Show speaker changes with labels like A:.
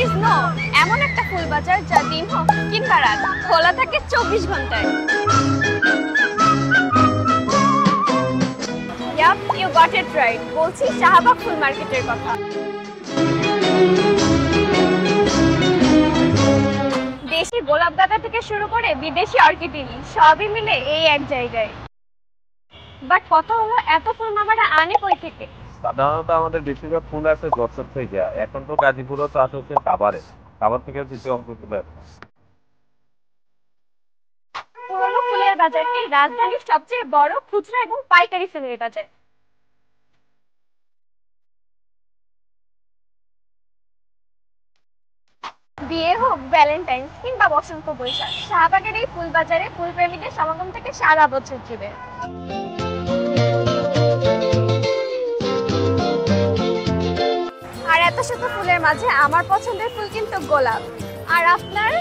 A: Please no, এমন একটা ফুল বাজার যা দিন হোক কিংবা রাত খোলা থাকে 24 ঘন্টায়। Yup, you got it right. বলছি শাহবাগ ফুল মার্কেটের কথা। দেশি গোলাপ গাঁদা থেকে শুরু করে বিদেশি অর্কিড সবই মিলে এই এক জায়গায়। বাট কথা হলো, এত ফুল মামারা আনে কই থেকে?
B: সাধারণত আমাদের বেশিরভাগ ফুল আসে যশোর থেকে। এখন তো গাজীপুরও চাষ হচ্ছে কাবারে। কাবার থেকে কিছু অংশ তুলে আসে।
A: পুরনো ফুলের বাজারটি রাজধানীর সবচেয়ে বড় খুচরা এবং পাইকারি ফুলের বাজার। বিয়ে হোক, ভ্যালেন্টাইন্স কিংবা বসন্ত বৈশাখ, শাহবাগের এই ফুল বাজারে ফুল প্রেমীদের সমাগম থেকে সারা বছর জুড়ে। আর এত শত ফুলের মাঝে আমার পছন্দের ফুল কিন্তু গোলাপ। আর আপনার?